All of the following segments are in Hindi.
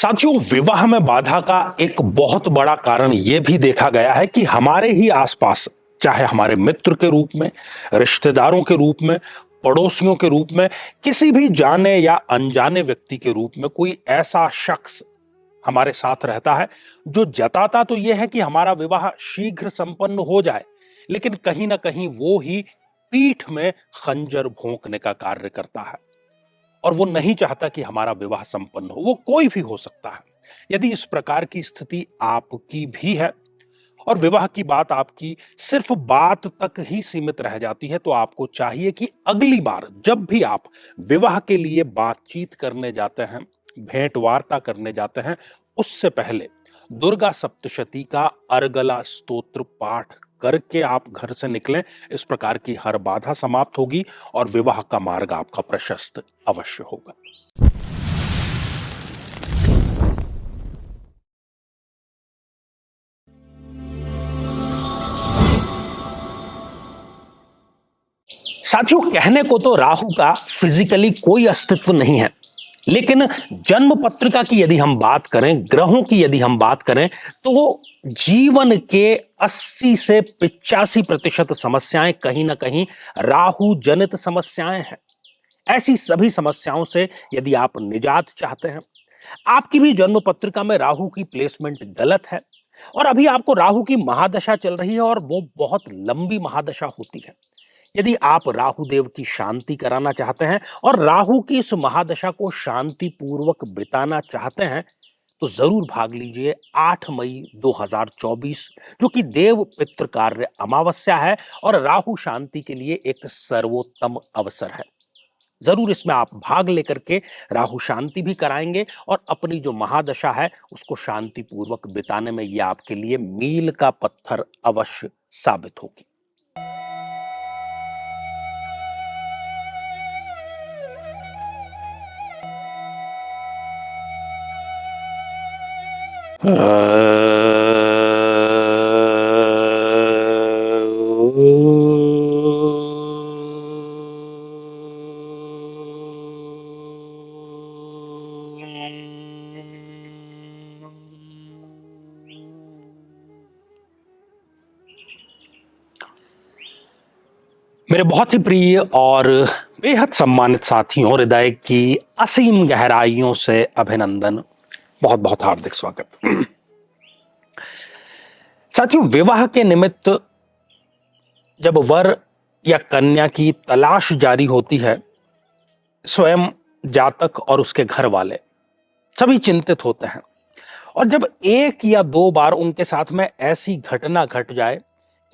साथियों, विवाह में बाधा का एक बहुत बड़ा कारण यह भी देखा गया है कि हमारे ही आसपास, चाहे हमारे मित्र के रूप में, रिश्तेदारों के रूप में, पड़ोसियों के रूप में, किसी भी जाने या अनजाने व्यक्ति के रूप में कोई ऐसा शख्स हमारे साथ रहता है जो जताता तो यह है कि हमारा विवाह शीघ्र संपन्न हो जाए, लेकिन कहीं ना कहीं वो ही पीठ में खंजर भोंकने का कार्य करता है और वो नहीं चाहता कि हमारा विवाह संपन्न हो। वो कोई भी हो सकता है। यदि इस प्रकार की स्थिति आपकी भी है और विवाह की बात आपकी सिर्फ बात तक ही सीमित रह जाती है, तो आपको चाहिए कि अगली बार जब भी आप विवाह के लिए बातचीत करने जाते हैं, भेंट वार्ता करने जाते हैं, उससे पहले दुर्गा सप्तशती का अर्गला स्तोत्र पाठ करके आप घर से निकलें। इस प्रकार की हर बाधा समाप्त होगी और विवाह का मार्ग आपका प्रशस्त अवश्य होगा। साथियों, कहने को तो राहु का फिजिकली कोई अस्तित्व नहीं है, लेकिन जन्म पत्रिका की यदि हम बात करें, ग्रहों की यदि हम बात करें, तो जीवन के 80 से 85% समस्याएं कहीं ना कहीं राहु जनित समस्याएं हैं। ऐसी सभी समस्याओं से यदि आप निजात चाहते हैं, आपकी भी जन्म पत्रिका में राहु की प्लेसमेंट गलत है और अभी आपको राहु की महादशा चल रही है और वो बहुत लंबी महादशा होती है। यदि आप राहु देव की शांति कराना चाहते हैं और राहु की इस महादशा को शांति पूर्वक बिताना चाहते हैं, तो जरूर भाग लीजिए 8 मई 2024, जो कि देव पितृ कार्य अमावस्या है और राहु शांति के लिए एक सर्वोत्तम अवसर है। जरूर इसमें आप भाग लेकर के राहु शांति भी कराएंगे और अपनी जो महादशा है उसको शांति पूर्वक बिताने में यह आपके लिए मील का पत्थर अवश्य साबित होगी। मेरे बहुत ही प्रिय और बेहद सम्मानित साथियों, हृदय की असीम गहराइयों से अभिनंदन, बहुत बहुत हार्दिक स्वागत। साथियों, विवाह के निमित्त जब वर या कन्या की तलाश जारी होती है, स्वयं जातक और उसके घर वाले सभी चिंतित होते हैं और जब एक या दो बार उनके साथ में ऐसी घटना घट जाए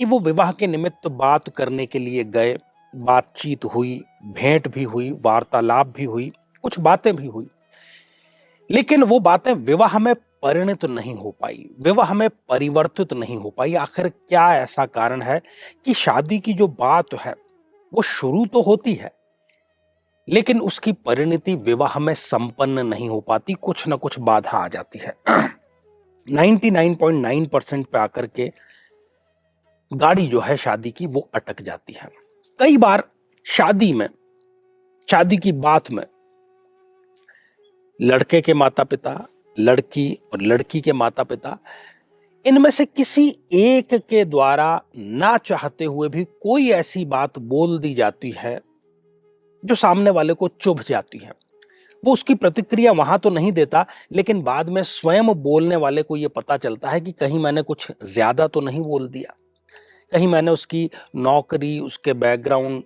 कि वो विवाह के निमित्त बात करने के लिए गए, बातचीत हुई, भेंट भी हुई, वार्तालाप भी हुई, कुछ बातें भी हुई, लेकिन वो बातें विवाह में परिणत नहीं हो पाई, विवाह में परिवर्तित नहीं हो पाई। आखिर क्या ऐसा कारण है कि शादी की जो बात है वो शुरू तो होती है, लेकिन उसकी परिणति विवाह में संपन्न नहीं हो पाती, कुछ ना कुछ बाधा आ जाती है। 99.9% पे आकर के गाड़ी जो है शादी की वो अटक जाती है। कई बार शादी में, शादी की बात में लड़के के माता पिता, लड़की और लड़की के माता पिता, इनमें से किसी एक के द्वारा ना चाहते हुए भी कोई ऐसी बात बोल दी जाती है जो सामने वाले को चुभ जाती है। वो उसकी प्रतिक्रिया वहां तो नहीं देता, लेकिन बाद में स्वयं बोलने वाले को यह पता चलता है कि कहीं मैंने कुछ ज्यादा तो नहीं बोल दिया, कहीं मैंने उसकी नौकरी, उसके बैकग्राउंड,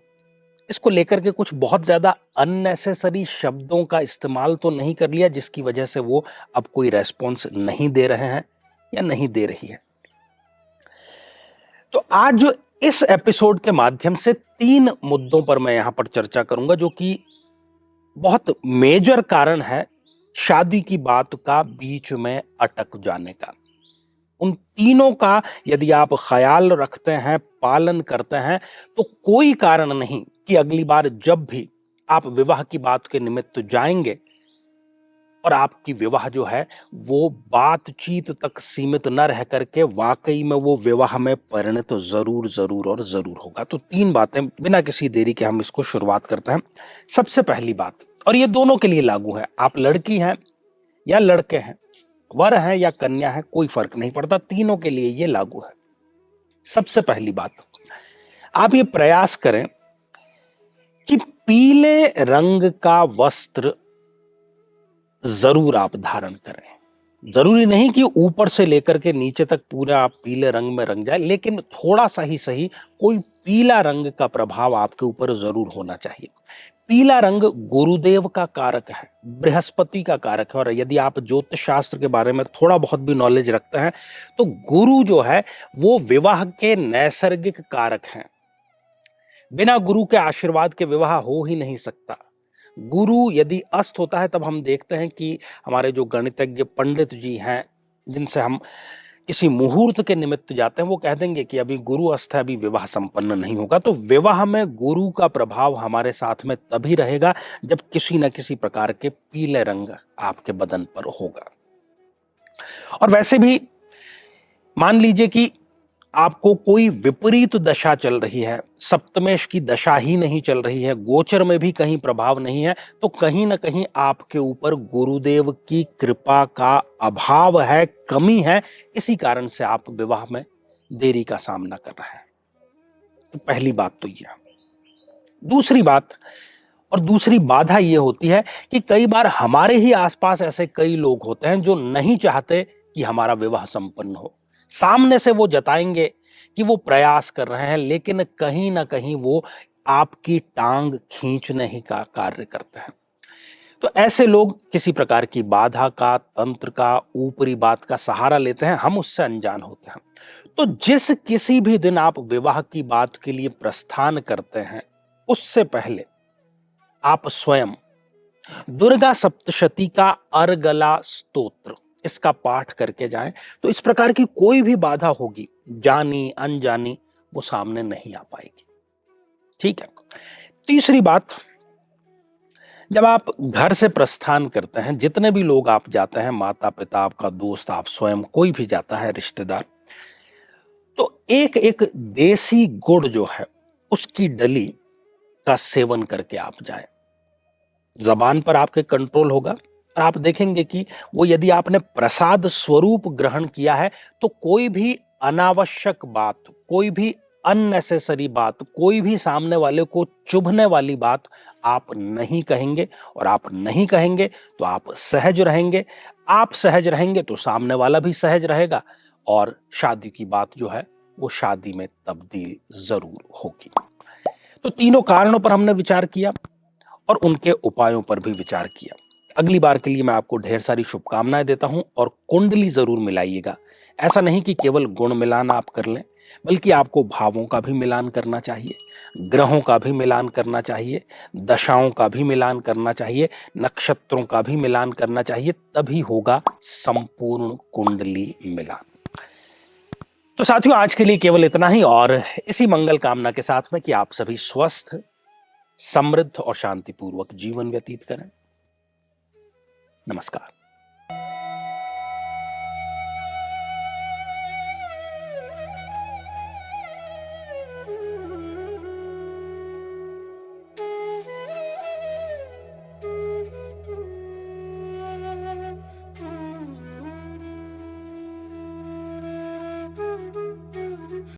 इसको लेकर के कुछ बहुत ज्यादा अननेसेसरी शब्दों का इस्तेमाल तो नहीं कर लिया, जिसकी वजह से वो अब कोई रेस्पॉन्स नहीं दे रहे हैं या नहीं दे रही है। तो आज जो इस एपिसोड के माध्यम से 3 मुद्दों पर मैं यहां पर चर्चा करूंगा, जो कि बहुत मेजर कारण है शादी की बात का बीच में अटक जाने का। उन तीनों का यदि आप ख्याल रखते हैं, पालन करते हैं, तो कोई कारण नहीं कि अगली बार जब भी आप विवाह की बात के निमित्त जाएंगे और आपकी विवाह जो है वो बातचीत तक सीमित न रह करके वाकई में वो विवाह में परिणत जरूर जरूर और जरूर होगा। तो 3 बातें बिना किसी देरी के हम इसको शुरुआत करते हैं। सबसे पहली बात, और ये दोनों के लिए लागू है, आप लड़की हैं या लड़के हैं, वर हैं या कन्या है, कोई फर्क नहीं पड़ता, तीनों के लिए ये लागू है। सबसे पहली बात, आप ये प्रयास करें कि पीले रंग का वस्त्र जरूर आप धारण करें। जरूरी नहीं कि ऊपर से लेकर के नीचे तक पूरा आप पीले रंग में रंग जाए, लेकिन थोड़ा सा ही सही कोई पीला रंग का प्रभाव आपके ऊपर जरूर होना चाहिए। पीला रंग गुरुदेव का कारक है, बृहस्पति का कारक है, और यदि आप ज्योतिष शास्त्र के बारे में थोड़ा बहुत भी नॉलेज रखते हैं तो गुरु जो है वो विवाह के नैसर्गिक कारक हैं। बिना गुरु के आशीर्वाद के विवाह हो ही नहीं सकता। गुरु यदि अस्त होता है तब हम देखते हैं कि हमारे जो गणितज्ञ पंडित जी हैं, जिनसे हम किसी मुहूर्त के निमित्त जाते हैं, वो कह देंगे कि अभी गुरु अस्त है, अभी विवाह संपन्न नहीं होगा। तो विवाह में गुरु का प्रभाव हमारे साथ में तभी रहेगा जब किसी न किसी प्रकार के पीले रंग आपके बदन पर होगा। और वैसे भी मान लीजिए कि आपको कोई विपरीत दशा चल रही है, सप्तमेश की दशा ही नहीं चल रही है, गोचर में भी कहीं प्रभाव नहीं है, तो कहीं ना कहीं आपके ऊपर गुरुदेव की कृपा का अभाव है, कमी है। इसी कारण से आप विवाह में देरी का सामना कर रहे हैं। तो पहली बात तो यह। दूसरी बात और दूसरी बाधा यह होती है कि कई बार हमारे ही आसपास ऐसे कई लोग होते हैं जो नहीं चाहते कि हमारा विवाह संपन्न हो। सामने से वो जताएंगे कि वो प्रयास कर रहे हैं, लेकिन कहीं ना कहीं वो आपकी टांग खींचने ही का कार्य करते हैं। तो ऐसे लोग किसी प्रकार की बाधा का, तंत्र का, ऊपरी बात का सहारा लेते हैं, हम उससे अनजान होते हैं। तो जिस किसी भी दिन आप विवाह की बात के लिए प्रस्थान करते हैं, उससे पहले आप स्वयं दुर्गा सप्तशती का अर्गला स्तोत्र, इसका पाठ करके जाएं, तो इस प्रकार की कोई भी बाधा होगी, जानी अनजानी, वो सामने नहीं आ पाएगी। ठीक है। तीसरी बात, जब आप घर से प्रस्थान करते हैं, जितने भी लोग आप जाते हैं, माता पिता, आपका दोस्त, आप स्वयं, कोई भी जाता है, रिश्तेदार, तो एक एक देसी गुड़ जो है उसकी डली का सेवन करके आप जाएं। जबान पर आपके कंट्रोल होगा और आप देखेंगे कि वो यदि आपने प्रसाद स्वरूप ग्रहण किया है तो कोई भी अनावश्यक बात, कोई भी अननेसेसरी बात, कोई भी सामने वाले को चुभने वाली बात आप नहीं कहेंगे। और आप नहीं कहेंगे तो आप सहज रहेंगे। आप सहज रहेंगे तो सामने वाला भी सहज रहेगा, और शादी की बात जो है वो शादी में तब्दील जरूर होगी। तो तीनों कारणों पर हमने विचार किया और उनके उपायों पर भी विचार किया। अगली बार के लिए मैं आपको ढेर सारी शुभकामनाएं देता हूं, और कुंडली जरूर मिलाइएगा। ऐसा नहीं कि केवल गुण मिलान आप कर लें, बल्कि आपको भावों का भी मिलान करना चाहिए, ग्रहों का भी मिलान करना चाहिए, दशाओं का भी मिलान करना चाहिए, नक्षत्रों का भी मिलान करना चाहिए, तभी होगा संपूर्ण कुंडली मिलान। तो साथियों, आज के लिए केवल इतना ही, और इसी मंगल कामना के साथ में कि आप सभी स्वस्थ, समृद्ध और शांतिपूर्वक जीवन व्यतीत करें। नमस्कार।